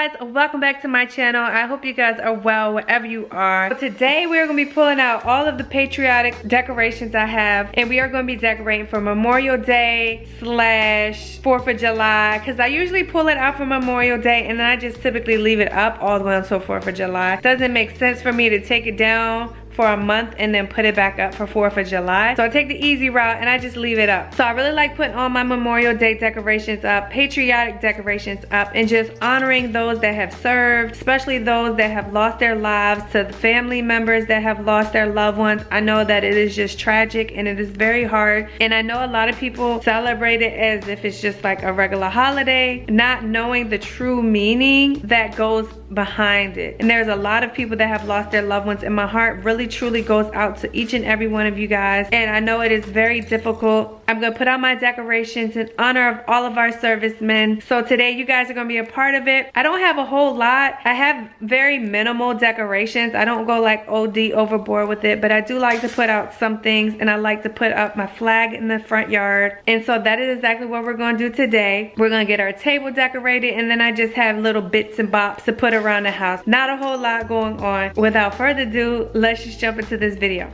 guys, welcome back to my channel. I hope you guys are well wherever you are. So today we're going to be pulling out all of the patriotic decorations I have, and we are going to be decorating for Memorial Day / 4th of July, because I usually pull it out for Memorial Day and then I just typically leave it up all the way until 4th of July. It doesn't make sense for me to take it down for a month and then put it back up for 4th of July. So I take the easy route and I just leave it up. So I really like putting all my Memorial Day decorations up, patriotic decorations up, and just honoring those that have served, especially those that have lost their lives, to the family members that have lost their loved ones. I know that it is just tragic and it is very hard. And I know a lot of people celebrate it as if it's just like a regular holiday, not knowing the true meaning that goes behind it. And there's a lot of people that have lost their loved ones, and my heart really truly goes out to each and every one of you guys. And I know it is very difficult. I'm gonna put out my decorations in honor of all of our servicemen. So today you guys are gonna be a part of it. I don't have a whole lot. I have very minimal decorations. I don't go like OD overboard with it, but I do like to put out some things, and I like to put up my flag in the front yard. And so that is exactly what we're gonna do today. We're gonna get our table decorated, and then I just have little bits and bops to put around the house. Not a whole lot going on. Without further ado, let's just jump into this video.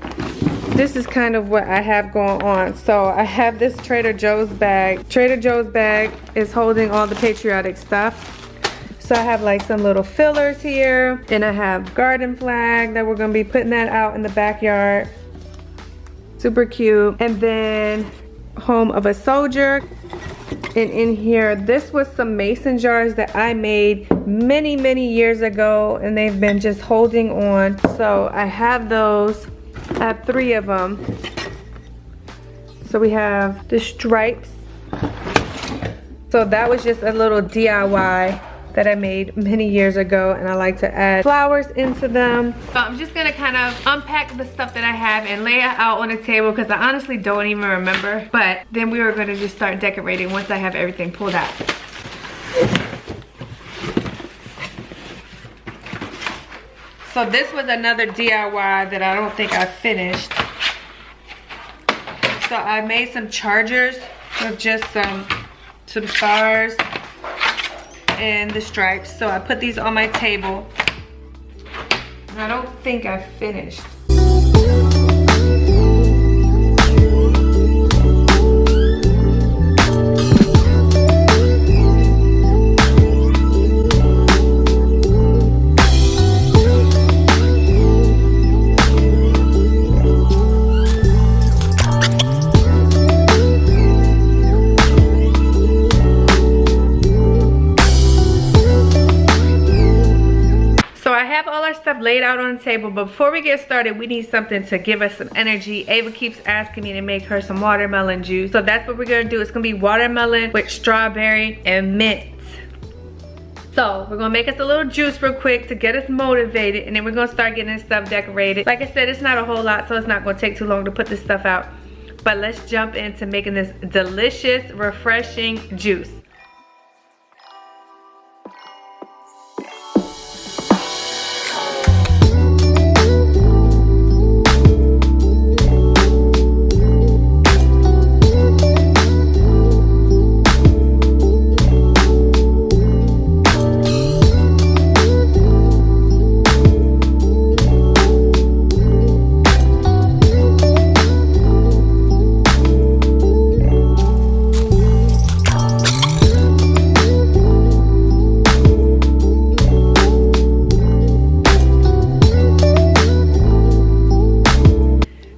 This is kind of what I have going on. So I have this Trader Joe's bag. Trader Joe's bag is holding all the patriotic stuff. So I have like some little fillers here, and I have garden flag that we're gonna be putting that out in the backyard. Super cute. And then home of a soldier. And in here, this was some mason jars that I made many years ago, and they've been just holding on. So I have those. I have 3 of them. So we have the stripes. So that was just a little DIY that I made many years ago, and I like to add flowers into them. So I'm just gonna kind of unpack the stuff that I have and lay it out on the table, because I honestly don't even remember. But then we were gonna just start decorating once I have everything pulled out. So this was another DIY that I don't think I finished. So I made some chargers with just some stars and the stripes. So I put these on my table. I don't think I finished. Stuff laid out on the table, but before we get started, we need something to give us some energy. Ava keeps asking me to make her some watermelon juice, so that's what we're gonna do. It's gonna be watermelon with strawberry and mint. So we're gonna make us a little juice real quick to get us motivated, and then we're gonna start getting this stuff decorated. Like I said, it's not a whole lot, so it's not gonna take too long to put this stuff out. But let's jump into making this delicious, refreshing juice.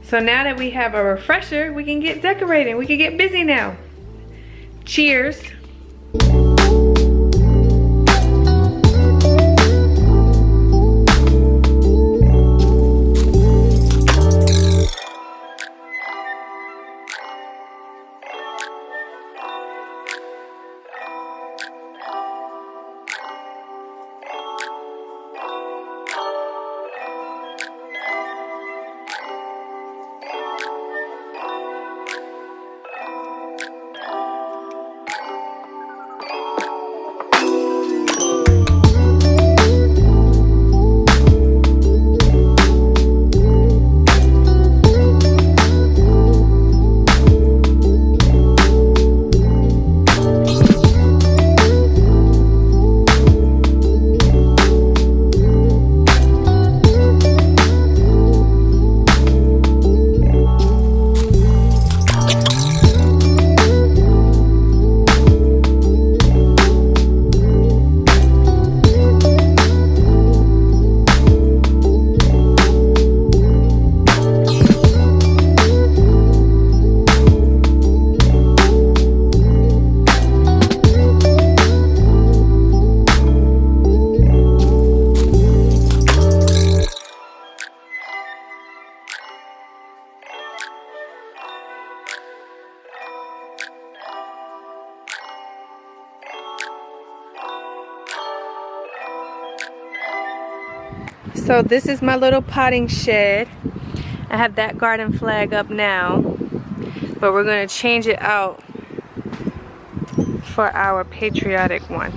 So now that we have a refresher, we can get decorating. We can get busy now. Cheers. So this is my little potting shed. I have that garden flag up now, but we're gonna change it out for our patriotic one.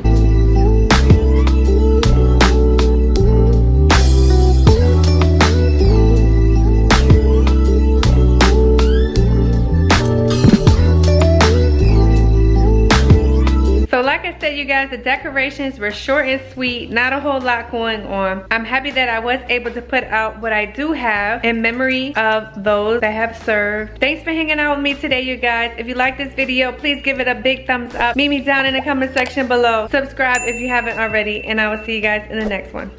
So like I said, you guys, the decorations were short and sweet, not a whole lot going on. I'm happy that I was able to put out what I do have in memory of those that have served. Thanks for hanging out with me today, you guys. If you like this video, please give it a big thumbs up. Meet me down in the comment section below. Subscribe if you haven't already, and I will see you guys in the next one.